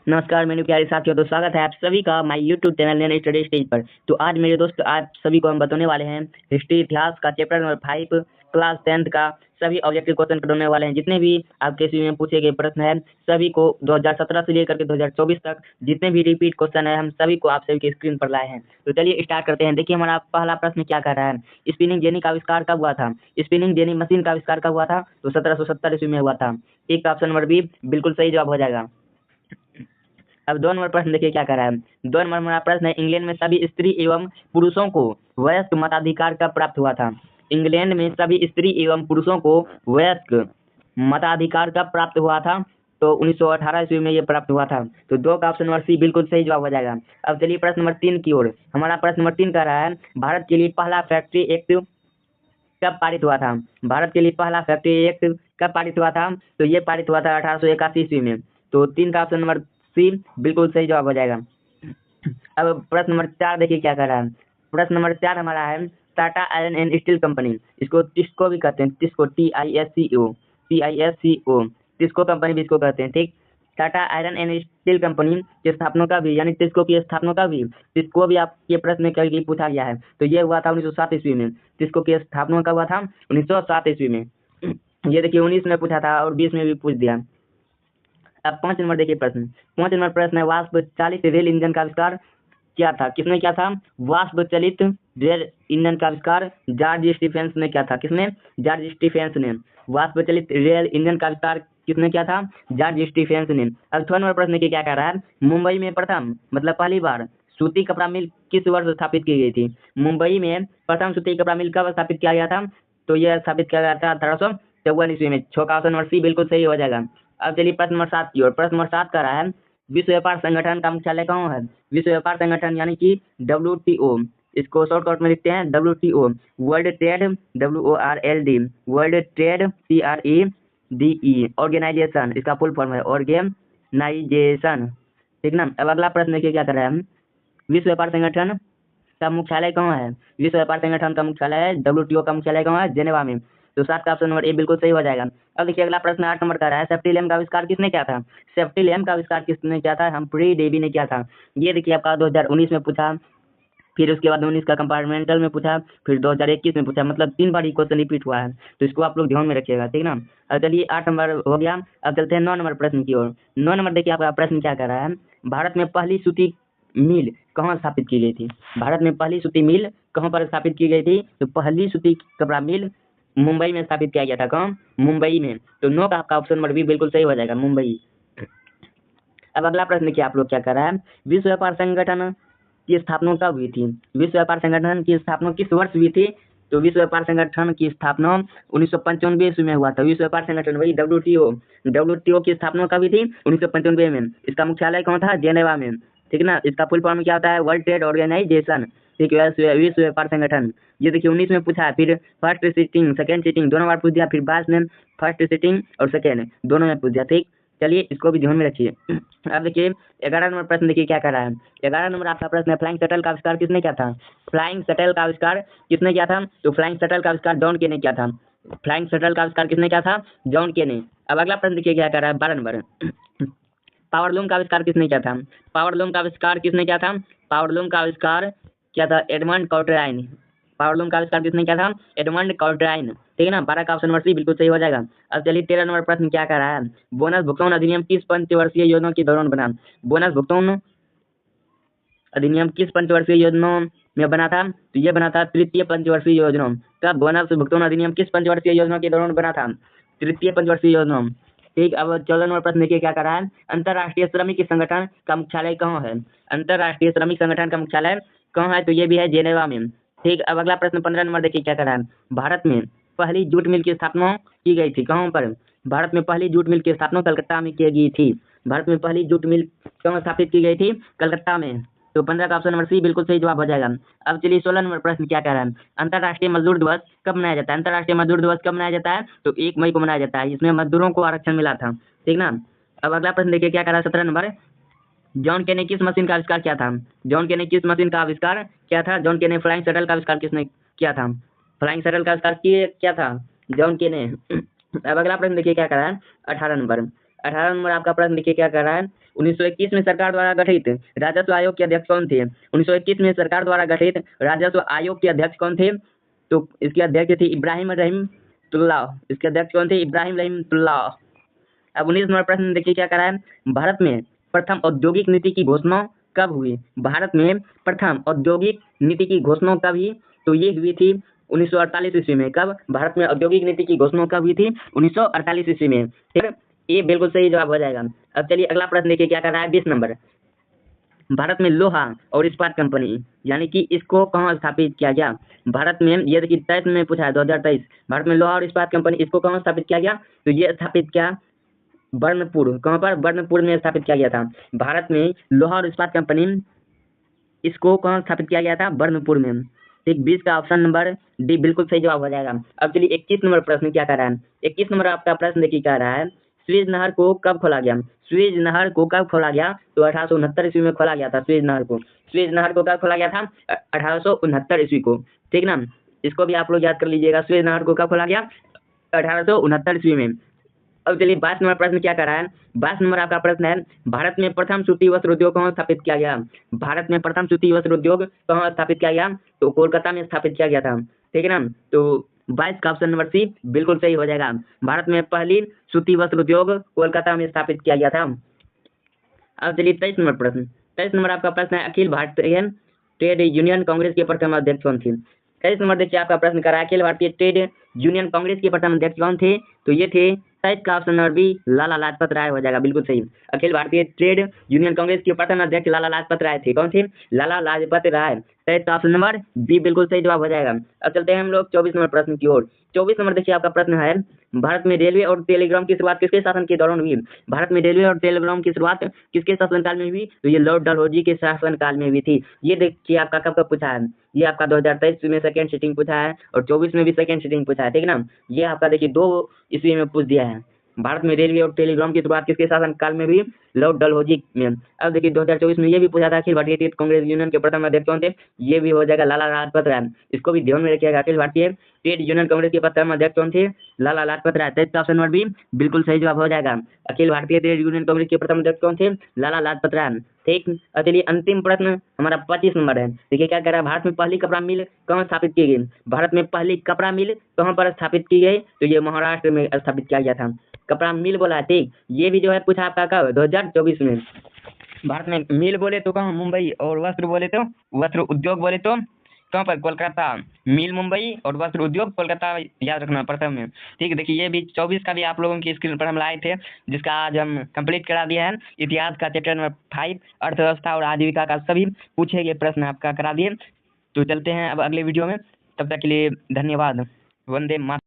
नमस्कार मेरे प्यारे साथियों, तो स्वागत है आप सभी का my YouTube channel nano study stage पर। तो आज मेरे दोस्त आप सभी को हम बताने वाले हैं हिस्ट्री इतिहास का चैप्टर नंबर 5 क्लास 10th का सभी ऑब्जेक्टिव क्वेश्चन करने वाले हैं। जितने भी आपके इसी में पूछे गए प्रश्न हैं सभी को 2017 से लेकर के 2024 तक जितने भी रिपीट क्वेश्चन है हम सभी को आप सभी के स्क्रीन पर लाए हैं। तो चलिए स्टार्ट करते हैं। देखिए हमारा पहला प्रश्न क्या कर रहा है, स्पिनिंग जेनी का आविष्कार कब हुआ था। स्पिनिंग जेनी मशीन का आविष्कार कब हुआ था, तो 1770 ईस्वी में हुआ था। एक ऑप्शन नंबर बी बिल्कुल सही जवाब हो जाएगा। अब 2 नंबर प्रश्न देखिए क्या कर रहा है। 2 नंबर हमारा प्रश्न है, इंग्लैंड में सभी स्त्री एवं पुरुषों को वयस्क मताधिकार कब प्राप्त हुआ था। इंग्लैंड में सभी स्त्री एवं पुरुषों को वयस्क मताधिकार कब प्राप्त हुआ था, तो 1918 ईस्वी में ये प्राप्त हुआ था। तो 2 का ऑप्शन नंबर सी बिल्कुल सही जवाब हो जाएगा। अब चलिए प्रश्न नंबर 3 की ओर। हमारा प्रश्न नंबर 3 कह रहा है, भारत के लिए पहला फैक्ट्री एक्ट कब पारित हुआ था। भारत के लिए पहला फैक्ट्री एक्ट कब पारित हुआ था, तो ये पारित हुआ था 1881 ईस्वी में। तो 3 का ऑप्शन नंबर सी बिल्कुल सही जवाब हो जाएगा। अब प्रश्न नंबर 4 देखिए क्या कर रहा है। प्रश्न नंबर 4 हमारा है, Tata iron and steel company, इसको टिस्को भी कहते हैं, टिस्को TISCO टिस्को कंपनी भी इसको कहते हैं, ठीक। Tata iron and steel company के स्थापना का भी यानी टिस्को की स्थापना का भी, टिस्को भी आपके प्रश्न में कभी पूछा गया है। तो ये हुआ था 1907 ईस्वी में। टिस्को की स्थापना कब हुआ था, 1907 ईस्वी में। ये देखिए 19 में पूछा था और 20 में भी पूछ दिया। अब 5 नंबर देखिए प्रश्न। 5 नंबर प्रश्न है, वाष्प चालित रेल इंजन का आविष्कार क्या था, किसने किया था। वाष्प चालित रेल इंजन का आविष्कार जॉर्ज स्टीफेंस ने किया था। किसने, जॉर्ज स्टीफेंस ने। वाष्प चालित रेल इंजन का आविष्कार किसने किया था, जॉर्ज स्टीफेंस ने। अब 6 नंबर प्रश्न की क्या कह रहा है, मुंबई में प्रथम मतलब पहली बार सूती कपड़ा मिल किस वर्ष स्थापित की गई थी। मुंबई में प्रथम सूती कपड़ा मिल कब स्थापित किया गया था, तो यह स्थापित किया गया था 1854 ईस्वी में। 6 का ऑप्शन नंबर सी बिल्कुल सही हो जाएगा। अब चलिए प्रश्न नंबर 7 की ओर। प्रश्न नंबर 7 कर रहा है, विश्व व्यापार संगठन का मुख्यालय कहाँ है। विश्व व्यापार संगठन यानी कि WTO, इसको शॉर्टकट में लिखते हैं WTO, world trade WORLD, world trade TREDE organisation, इसका फुल फॉर्म है ऑर्गेनाइजेशन, ठीक ना। अब अगला प्रश्न देखिए क्या कर रहा है, विश्व व्यापार संगठन का मुख्यालय कहाँ है। विश्व व्यापार संगठन का मुख्यालय है, WTO का मुख्यालय कहाँ है, जेनेवा में। तो 7 का ऑप्शन नंबर ए बिल्कुल सही हो जाएगा। अब देखिए अगला प्रश्न 8 नंबर का रहा है, सेफ्टी लैम्प का आविष्कार किसने किया था। सेफ्टी लैम्प का आविष्कार किसने किया था, हम्फ्री डेवी ने किया था। ये देखिए आपका 2019 में पूछा, फिर उसके बाद 19 का कंपार्टमेंटल में पूछा, फिर 2021 में पूछा, मतलब 3 बार ही क्वेश्चन रिपीट हुआ है। तो इसको आप लोग ध्यान में रखिएगा, ठीक ना। अब चलिए 8 नंबर हो गया। अब चलते हैं 9 नंबर प्रश्न की ओर। 9 नंबर देखिए आपका प्रश्न क्या कर रहा है, भारत में पहली सूती मिल कहाँ स्थापित की गई थी। भारत में पहली सूती मिल कहाँ पर स्थापित की गई थी, तो पहली सूती कपड़ा मिल मुंबई में स्थापित किया गया था। कहाँ, मुंबई में। तो 9 का आपका ऑप्शन नंबर बी बिल्कुल सही हो जाएगा, मुंबई। अब अगला प्रश्न क्या आप लोग क्या कर रहा है, विश्व व्यापार संगठन की स्थापना कब हुई थी। विश्व व्यापार संगठन की स्थापना किस वर्ष हुई थी, तो विश्व व्यापार संगठन की स्थापना 1995 ईस्वी में हुआ था। विश्व व्यापार संगठन वही WTO की स्थापना कब हुई थी, 1995 में। इसका मुख्यालय कौन था, जेनेवा में, ठीक ना। इसका फुल फॉर्म क्या होता है, वर्ल्ड ट्रेड ऑर्गेनाइजेशन, ठीक है, विश्व व्यापार संगठन। ये देखिए 19 में पूछा है, फिर फर्स्ट सिटिंग सेकेंड सिटिंग दोनों बार पूछ दिया, फिर 22 में फर्स्ट सिटिंग और सेकेंड दोनों में पूछ दिया, ठीक। चलिए इसको भी ध्यान में रखिए। अब देखिए 11 नंबर प्रश्न देखिए क्या कर रहा है। 11 नंबर आपका प्रश्न है, फ्लाइंग शटल का आविष्कार किसने किया था। फ्लाइंग शटल का आविष्कार किसने किया था, तो फ्लाइंग शटल का आविष्कार जॉन के ने किया था। फ्लाइंग शटल का आविष्कार किसने किया था, जॉन के ने। अब अगला प्रश्न देखिए क्या कर रहा है, 12 नंबर। पावरलूम का आविष्कार किसने किया था। पावरलूम का आविष्कार किसने किया था, पावरलूम का आविष्कार क्या था, एडमंड कॉटराइन। पावरलूम का आविष्कार किसने किया था, एडमंड कॉटराइन, ठीक है ना। 12 का ऑप्शन नंबर सी बिल्कुल सही हो जाएगा। अब चलिए 13 नंबर प्रश्न क्या कर रहा है, बोनस भुगतान अधिनियम किस पंचवर्षीय योजना के दौरान बना। बोनस भुगतान अधिनियम किस पंचवर्षीय योजना में बना था, तो ये बना था तृतीय पंचवर्षीय योजना का। बोनस भुगतान अधिनियम किस पंचवर्षीय योजना के दौरान बना था, तृतीय पंचवर्षीय योजना, ठीक। अब 14 नंबर प्रश्न देखिए क्या कर रहा है, अंतर्राष्ट्रीय श्रमिक संगठन का मुख्यालय कहाँ है। अंतर्राष्ट्रीय श्रमिक संगठन का मुख्यालय कहाँ है, तो ये भी है जेनेवा में, ठीक। अब अगला प्रश्न 15 नंबर देखिए क्या कर रहा है, भारत में पहली जूट मिल की स्थापना की गई थी कहाँ पर। भारत में पहली जूट मिल की स्थापना कलकत्ता में की गई थी। भारत में पहली जूट मिल कहाँ स्थापित की गई थी, कलकत्ता में। तो 15 का ऑप्शन नंबर सी बिल्कुल सही जवाब हो जाएगा। अब चलिए 16 नंबर प्रश्न क्या कह रहा है, अंतर्राष्ट्रीय मजदूर दिवस कब मनाया जाता है। अंतर्राष्ट्रीय मजदूर दिवस कब मनाया जाता है, तो 1 मई को मनाया जाता है। इसमें मजदूरों को आरक्षण मिला था, ठीक ना। अब अगला प्रश्न देखिए क्या कर रहा है, 17 नंबर, जॉन के ने किस मशीन का आविष्कार किया था। जॉन के ने किस मशीन का आविष्कार किया था, जॉन के ने फ्लाइंग शटल का आविष्कार किसने किया था। फ्लाइंग शटल का आविष्कार किया था जॉन के ने। अब अगला प्रश्न देखिए क्या कर रहा है, 18 नंबर। 18 नंबर आपका प्रश्न देखिए क्या कर रहा है, 1921 में सरकार द्वारा गठित राजस्व आयोग के अध्यक्ष कौन थे? 1921 में सरकार द्वारा गठित राजस्व आयोग के अध्यक्ष कौन थे? तो इसके अध्यक्ष थे इब्राहिम रहीमतुल्लाह। इसके अध्यक्ष कौन थे? इब्राहिम रहीमतुल्लाह। अब 19 नंबर प्रश्न देखिए क्या करा है। भारत में प्रथम औद्योगिक नीति की घोषणा कब हुई? भारत में प्रथम औद्योगिक नीति की घोषणा कब हुई? तो ये हुई थी 1948 ईस्वी में। कब? भारत में औद्योगिक नीति की घोषणा कब हुई थी? 1948 ईस्वी में। ठीक है, ये बिल्कुल सही जवाब हो जाएगा। अब चलिए अगला प्रश्न देखिए क्या कर रहा है। 20 नंबर, भारत में लोहा और इस्पात कंपनी यानी कि इसको कहाँ स्थापित किया गया? भारत में ये देखिए 23 में पूछा है, 2023 भारत में लोहा और इस्पात कंपनी इसको कहाँ स्थापित किया गया? तो ये स्थापित किया बर्नपुर। कहाँ पर? बर्नपुर में स्थापित किया गया था। भारत में लोहा और इस्पात कंपनी इसको कहाँ स्थापित किया गया था? बर्नपुर में। ठीक, 20 का ऑप्शन नंबर डी बिल्कुल सही जवाब हो जाएगा। अब चलिए 21 नंबर प्रश्न क्या कर रहा है। 21 नंबर आपका प्रश्न देखिए क्या रहा है। स्वेज नहर को कब खोला गया? स्वेज नहर को कब खोला गया? तो 1869 ईस्वी में खोला गया था स्वेज नहर को। स्वेज नहर को कब खोला गया था? 1869 ईस्वी को। ठीक ना, इसको भी आप लोग याद कर लीजिएगा। स्वेज नहर को कब खोला गया? 1869 ईस्वी में। अब चलिए 22 नंबर प्रश्न क्या कर रहा है। 22 नंबर आपका प्रश्न है, भारत में प्रथम सूती वस्त्र उद्योग कहाँ स्थापित किया गया? भारत में प्रथम सूती वस्त्र उद्योग कहाँ स्थापित किया गया? तो कोलकाता में स्थापित किया गया था। ठीक है ना, तो 22 का ऑप्शन नंबर सी बिल्कुल सही हो जाएगा। भारत में पहली सूती वस्त्र उद्योग कोलकाता में स्थापित किया गया था। अब चलिए 23 नंबर प्रश्न। 23 नंबर आपका प्रश्न है, अखिल भारतीय ट्रेड यूनियन कांग्रेस के प्रथम अध्यक्ष कौन थे? 23 नंबर देखिए आपका प्रश्न करा है, अखिल भारतीय ट्रेड यूनियन कांग्रेस के प्रथम अध्यक्ष कौन थे? तो ये थे 23 का option number B Lala Lajpat Rai हो जाएगा, बिल्कुल सही। अखिल भारतीय ट्रेड यूनियन कांग्रेस के प्रथम अध्यक्ष लाला लाजपत राय थे। कौन थे? लाला लाजपत राय। 23 का ऑप्शन नंबर बी बिल्कुल सही जवाब हो जाएगा। अब चलते हैं हम लोग 24 नंबर प्रश्न की ओर। 24 नंबर देखिए आपका प्रश्न है, भारत में रेलवे और टेलीग्राम की शुरुआत किसके शासन के दौरान हुई? भारत में रेलवे और टेलीग्राम की शुरुआत किसके शासनकाल में हुई? तो ये लॉर्ड डलहौजी के शासनकाल में हुई थी। ये देखिए आपका कब कब पूछा है। ये आपका 2023 में सेकंड सिटिंग पूछा है और 24 में भी सेकंड सिटिंग पूछा है। ठीक है ना, ये आपका देखिए 2 ईस्वी में पूछ दिया है। भारत में रेलवे और टेलीग्राम की शुरुआत किसके शासनकाल में हुई? लॉर्ड डलहौजी में। अब देखिए 2024 में ये भी पूछा था, अखिल भारतीय ट्रेड कांग्रेस यूनियन के प्रथम अध्यक्ष कौन थे? ये भी हो जाएगा लाला लाजपत राय। इसको भी ध्यान में रखिएगा, अखिल भारतीय ट्रेड यूनियन कांग्रेस के प्रथम अध्यक्ष कौन थे? लाला लाजपत राय। 23 का ऑप्शन नंबर बी बिल्कुल सही जवाब हो जाएगा। अखिल भारतीय ट्रेड यूनियन कांग्रेस के प्रथम अध्यक्ष कौन थे? लाला लाजपत राय। ठीक, चलिए अंतिम प्रश्न हमारा 25 नंबर है। देखिए क्या कह रहा है, भारत में पहली कपड़ा मिल कहाँ स्थापित की गई? भारत में पहली कपड़ा मिल कहाँ पर स्थापित की गई? तो ये महाराष्ट्र में स्थापित किया गया था। कपड़ा मिल बोला है। ठीक, ये भी जो है पूछा आपका कब? 2024 में। भारत में मिल बोले तो कहाँ? मुंबई। और वस्त्र बोले तो वस्त्र उद्योग बोले तो कहाँ पर? कोलकाता। मिल मुंबई और वस्त्र उद्योग कोलकाता, याद रखना प्रथम में। ठीक है, देखिए ये भी 24 का भी आप लोगों की स्क्रीन पर हम लाए थे, जिसका आज हम कंप्लीट करा दिया है। इतिहास का चैप्टर नंबर 5 अर्थव्यवस्था और आजीविका का सभी पूछे गए प्रश्न आपका करा दिए। तो चलते हैं अब अगले वीडियो में, तब तक के लिए धन्यवाद। वंदे मातरम।